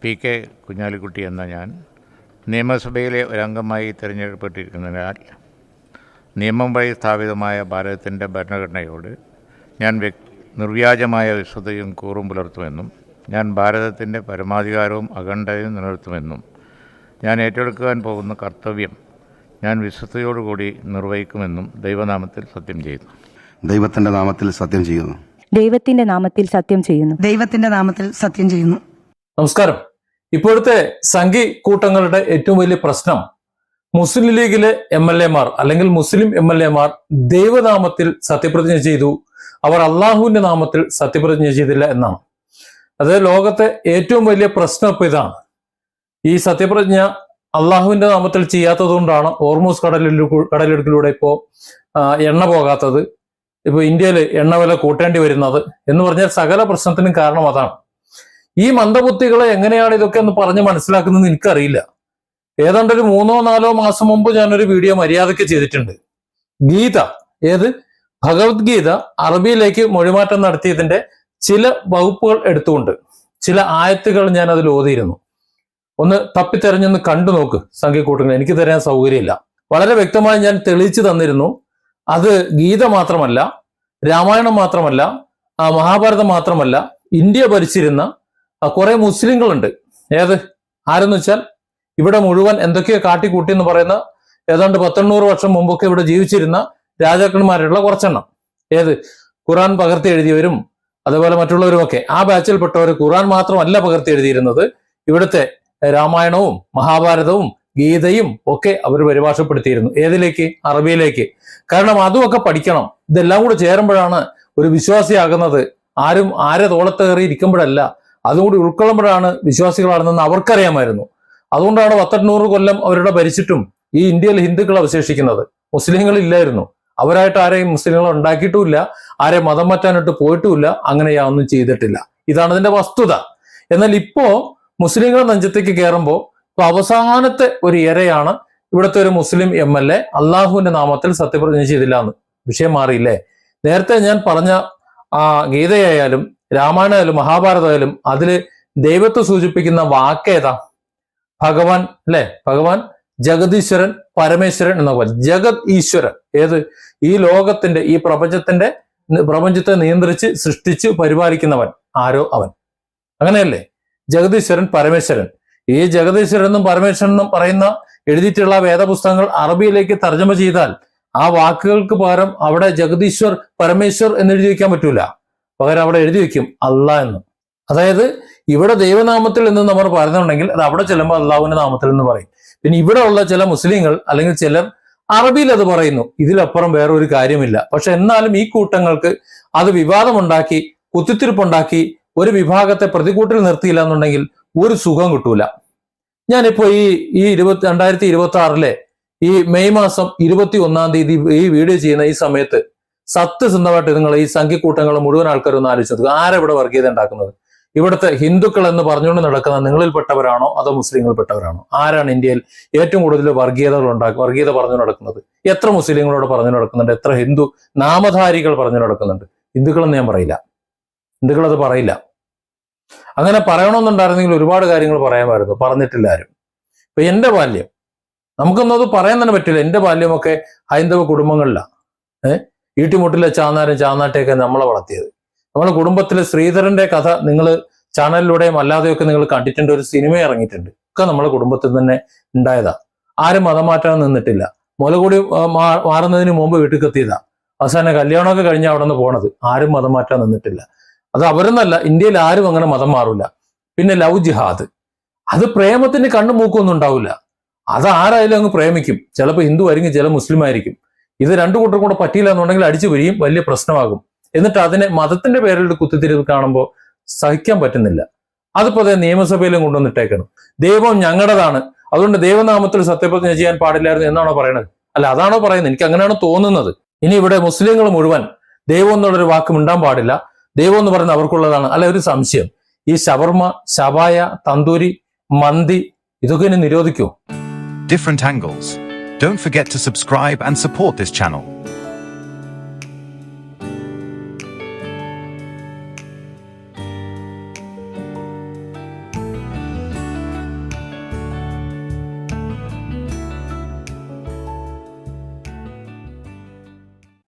P K Kunhalikutty എന്ന ഞാൻ നിയമസഭയിലെ ഒരംഗമായി തിരഞ്ഞെടുക്കപ്പെട്ടിരിക്കുന്നതിനാൽ നിയമം വഴി സ്ഥാപിതമായ ഭാരതത്തിൻ്റെ ഭരണഘടനയോട് ഞാൻ നിർവ്യാജമായ വിശ്വസ്തയും കൂറും പുലർത്തുമെന്നും ഞാൻ ഭാരതത്തിൻ്റെ പരമാധികാരവും അഖണ്ഡതയും നിലനിർത്തുമെന്നും ഞാൻ ഏറ്റെടുക്കുവാൻ പോകുന്ന കർത്തവ്യം ഞാൻ വിശ്വസ്തയോടുകൂടി നിർവഹിക്കുമെന്നും ദൈവനാമത്തിൽ സത്യം ചെയ്യുന്നു. ദൈവത്തിൻ്റെ നാമത്തിൽ സത്യം ചെയ്യുന്നു. ദൈവത്തിന്റെ നാമത്തിൽ സത്യം ചെയ്യുന്നു. ദൈവത്തിന്റെ നാമത്തിൽ സത്യം ചെയ്യുന്നു. നമസ്കാരം. ഇപ്പോഴത്തെ സംഘി കൂട്ടങ്ങളുടെ ഏറ്റവും വലിയ പ്രശ്നം മുസ്ലിം ലീഗിലെ MLA-മാർ അല്ലെങ്കിൽ മുസ്ലിം MLA-മാർ ദൈവനാമത്തിൽ സത്യപ്രതിജ്ഞ ചെയ്തു, അവർ അള്ളാഹുവിന്റെ നാമത്തിൽ സത്യപ്രതിജ്ഞ ചെയ്തില്ല എന്നാണ്. അത് ലോകത്തെ ഏറ്റവും വലിയ പ്രശ്നം ഇപ്പൊ ഇതാണ്. ഈ സത്യപ്രതിജ്ഞ അള്ളാഹുവിന്റെ നാമത്തിൽ ചെയ്യാത്തത് കൊണ്ടാണ് ഹോർമൂസ് കടലിടുക്കിലൂടെ ഇപ്പോ എണ്ണ പോകാത്തത്, ഇപ്പൊ ഇന്ത്യയിൽ എണ്ണ വില കൂട്ടേണ്ടി വരുന്നത് എന്ന് പറഞ്ഞാൽ സകല പ്രശ്നത്തിനും കാരണം അതാണ്. ഈ മന്ദബുദ്ധികളെ എങ്ങനെയാണ് ഇതൊക്കെ എന്ന് പറഞ്ഞ് മനസ്സിലാക്കുന്നത് എനിക്കറിയില്ല. ഏതാണ്ട് ഒരു 3-4 മാസം മുമ്പ് ഞാനൊരു വീഡിയോ മര്യാദയ്ക്ക് ചെയ്തിട്ടുണ്ട്. ഗീത, ഭഗവത്ഗീത അറബിയിലേക്ക് മൊഴിമാറ്റം നടത്തിയതിന്റെ ചില വകുപ്പുകൾ എടുത്തുകൊണ്ട് ചില ആയത്തുകൾ ഞാൻ അതിൽ ഓതിയിരുന്നു. ഒന്ന് തപ്പിത്തെരഞ്ഞൊന്ന് കണ്ടു നോക്ക് സംഘിക്കൂട്ടങ്ങൾ, എനിക്ക് തരാൻ സൗകര്യമില്ല. വളരെ വ്യക്തമായി ഞാൻ തെളിയിച്ചു തന്നിരുന്നു. അത് ഗീത മാത്രമല്ല, രാമായണം മാത്രമല്ല, മഹാഭാരതം മാത്രമല്ല, ഇന്ത്യ ഭരിച്ചിരുന്ന കുറെ മുസ്ലിങ്ങളുണ്ട്. ആരെന്ന് വെച്ചാൽ ഇവിടെ മുഴുവൻ എന്തൊക്കെയോ കാട്ടിക്കൂട്ടി എന്ന് പറയുന്ന ഏതാണ്ട് 100-100 വർഷം മുമ്പൊക്കെ ഇവിടെ ജീവിച്ചിരുന്ന രാജാക്കന്മാരുള്ള കുറച്ചെണ്ണം. ഖുറാൻ പകർത്തി എഴുതിയവരും അതുപോലെ മറ്റുള്ളവരുമൊക്കെ ആ ബാച്ചിൽപ്പെട്ടവർ ഖുറാൻ മാത്രമല്ല പകർത്തി എഴുതിയിരുന്നത്, ഇവിടുത്തെ രാമായണവും മഹാഭാരതവും ഗീതയും ഒക്കെ അവർ പരിഭാഷപ്പെടുത്തിയിരുന്നു. ഏതിലേക്ക്? അറബിയിലേക്ക്. കാരണം അതുമൊക്കെ പഠിക്കണം. ഇതെല്ലാം കൂടെ ചേരുമ്പോഴാണ് ഒരു വിശ്വാസിയാകുന്നത്. ആരും ആരെ തോളത്ത് കയറി ഇരിക്കുമ്പോഴല്ല, അതുകൂടി ഉൾക്കൊള്ളുമ്പോഴാണ് വിശ്വാസികളാണെന്ന് അവർക്കറിയാമായിരുന്നു. അതുകൊണ്ടാണ് 100-100 കൊല്ലം അവരുടെ ഭരിച്ചിട്ടും ഈ ഇന്ത്യയിൽ ഹിന്ദുക്കൾ അവശേഷിക്കുന്നത്. മുസ്ലിങ്ങൾ ഇല്ലായിരുന്നു. അവരായിട്ട് ആരെയും മുസ്ലിങ്ങൾ ഉണ്ടാക്കിയിട്ടുമില്ല, ആരെയും മതം മാറ്റാനായിട്ട് പോയിട്ടുമില്ല, അങ്ങനെ ഒന്നും ചെയ്തിട്ടില്ല. ഇതാണ് ഇതിന്റെ വസ്തുത. എന്നാൽ ഇപ്പോ മുസ്ലിങ്ങൾ നെഞ്ചത്തേക്ക് കയറുമ്പോൾ ഇപ്പൊ അവസാനത്തെ ഒരു ഇരയാണ് ഇവിടുത്തെ ഒരു മുസ്ലിം MLA അള്ളാഹുവിന്റെ നാമത്തിൽ സത്യപ്രതിജ്ഞ ചെയ്തില്ല എന്ന്. വിഷയം മാറിയില്ലേ? നേരത്തെ ഞാൻ പറഞ്ഞ ഗീതയായാലും രാമായണമായാലും മഹാഭാരതമായാലും അതില് ദൈവത്തെ സൂചിപ്പിക്കുന്ന വാക്കേതാ? ഭഗവാൻ അല്ലെ? ഭഗവാൻ ജഗദീശ്വരൻ, പരമേശ്വരൻ എന്ന പോലെ ജഗത് ഈശ്വരൻ. ഈ ലോകത്തിന്റെ ഈ പ്രപഞ്ചത്തെ നിയന്ത്രിച്ച് സൃഷ്ടിച്ച് പരിപാലിക്കുന്നവൻ ആരോ അവൻ. അങ്ങനെയല്ലേ? ജഗദീശ്വരൻ, പരമേശ്വരൻ. ഈ ജഗദീശ്വരൻ എന്നും പരമേശ്വരൻ എന്നും പറയുന്ന എഴുതിയിട്ടുള്ള വേദപുസ്തകങ്ങൾ അറബിയിലേക്ക് തർജ്ജമ ചെയ്താൽ ആ വാക്കുകൾക്ക് പകരം അവിടെ ജഗദീശ്വർ, പരമേശ്വർ എന്ന് എഴുതി വെക്കാൻ പറ്റൂല. പകരം അവിടെ എഴുതി വെക്കും അള്ളാ എന്ന്. അതായത് ഇവിടെ ദൈവനാമത്തിൽ എന്ന് നമ്മൾ പറയുന്നുണ്ടെങ്കിൽ അത് അവിടെ ചെല്ലുമ്പോൾ അള്ളാഹുവിന്റെ നാമത്തിൽ എന്ന് പറയും. പിന്നെ ഇവിടെ ഉള്ള ചില മുസ്ലിങ്ങൾ അല്ലെങ്കിൽ ചിലർ അറബിയിൽ അത് പറയുന്നു. ഇതിലപ്പുറം വേറെ ഒരു കാര്യമില്ല. പക്ഷെ എന്നാലും ഈ കൂട്ടങ്ങൾക്ക് അത് വിവാദമുണ്ടാക്കി, കുത്തിത്തിരിപ്പുണ്ടാക്കി ഒരു വിഭാഗത്തെ പ്രതികൂട്ടിൽ നിർത്തിയില്ല എന്നുണ്ടെങ്കിൽ ഒരു സുഖം കിട്ടൂല. ഞാനിപ്പോ ഈ 2026 ഈ മെയ് മാസം 21-ാം തീയതി ഈ വീഡിയോ ചെയ്യുന്ന ഈ സമയത്ത് സത്യസന്ധമായിട്ട് നിങ്ങൾ ഈ സംഘിക്കൂട്ടങ്ങൾ മുഴുവൻ ആൾക്കാരൊന്ന് ആലോചിച്ചത്, ആരെവിടെ വർഗീയത ഉണ്ടാക്കുന്നത്? ഇവിടുത്തെ ഹിന്ദുക്കൾ എന്ന് പറഞ്ഞുകൊണ്ട് നടക്കുന്ന നിങ്ങളിൽപ്പെട്ടവരാണോ അതോ മുസ്ലിങ്ങളിൽപ്പെട്ടവരാണോ? ആരാണ് ഇന്ത്യയിൽ ഏറ്റവും കൂടുതൽ വർഗീയത പറഞ്ഞു നടക്കുന്നത്? എത്ര മുസ്ലിങ്ങളോട് പറഞ്ഞു നടക്കുന്നുണ്ട്? എത്ര ഹിന്ദു നാമധാരികൾ പറഞ്ഞു നടക്കുന്നുണ്ട്? ഹിന്ദുക്കളെന്ന് ഞാൻ പറയില്ല, ഹിന്ദുക്കളത് പറയില്ല. അങ്ങനെ പറയണമെന്നുണ്ടായിരുന്നെങ്കിൽ ഒരുപാട് കാര്യങ്ങൾ പറയാമായിരുന്നു, പറഞ്ഞിട്ടില്ല ആരും. ഇപ്പൊ എന്റെ ബാല്യം നമുക്കൊന്നും അത് പറയാൻ തന്നെ പറ്റില്ല. എന്റെ ബാല്യമൊക്കെ ഹൈന്ദവ കുടുംബങ്ങളിലാണ്. ഈട്ടിമുട്ടിലെ ചാന്നാട്ടെയൊക്കെ നമ്മളെ വളർത്തിയത്. നമ്മളെ കുടുംബത്തിലെ ശ്രീധരന്റെ കഥ നിങ്ങൾ ചാനലിലൂടെയും അല്ലാതെയൊക്കെ നിങ്ങൾ കണ്ടിട്ടുണ്ട്. ഒരു സിനിമ ഇറങ്ങിയിട്ടുണ്ട്. ഒക്കെ നമ്മളെ കുടുംബത്തിൽ തന്നെ ഉണ്ടായതാ. ആരും മതം മാറ്റാൻ നിന്നിട്ടില്ല. മുലകൂടി മാറുന്നതിന് മുമ്പ് വീട്ടിൽ എത്തിയതാ. അവസാനം കല്യാണമൊക്കെ കഴിഞ്ഞ അവിടെ നിന്ന് പോണത്. ആരും മതം മാറ്റാൻ നിന്നിട്ടില്ല. അത് അവരെന്നല്ല, ഇന്ത്യയിൽ ആരും അങ്ങനെ മതം മാറില്ല. പിന്നെ ലവ് ജിഹാദ്, അത് പ്രേമത്തിന് കണ്ണു മൂക്കൊന്നും ഉണ്ടാവില്ല. അത് ആരായാലും അങ്ങ് പ്രേമിക്കും. ചിലപ്പോൾ ഹിന്ദു ആയിരിക്കും, ചില മുസ്ലിം ആയിരിക്കും. ഇത് രണ്ടു കൂട്ടർക്കും കൂടെ പറ്റിയില്ല എന്നുണ്ടെങ്കിൽ അടിച്ചു പിരിയും, വലിയ പ്രശ്നമാകും. എന്നിട്ട് അതിനെ മതത്തിന്റെ പേരിൽ കുത്തിത്തിരിവ് കാണുമ്പോൾ സഹിക്കാൻ പറ്റുന്നില്ല. അതിപ്പോ നിയമസഭയിലും കൊണ്ടുവന്നിട്ടേക്കണം. ദൈവം ഞങ്ങളുടേതാണ്, അതുകൊണ്ട് ദൈവനാമത്തിൽ സത്യപ്രതിജ്ഞ ചെയ്യാൻ പാടില്ലായിരുന്നു എന്നാണോ പറയണത്? അല്ല, അതാണോ പറയുന്നത്? എനിക്ക് അങ്ങനെയാണ് തോന്നുന്നത്. ഇനി ഇവിടെ മുസ്ലിങ്ങൾ മുഴുവൻ ദൈവം എന്നുള്ളൊരു വാക്ക് മിണ്ടാൻ പാടില്ല, ദൈവം എന്ന് പറയുന്നത് അവർക്കുള്ളതാണ്. അല്ല, ഒരു സംശയം, ഈ ഷവർമ, ഷവായ, തന്തൂരി, മന്തി ഇതൊക്കെ ഇനി നിരോധിക്കുമോ? Different angles. Don't forget to subscribe and support this channel.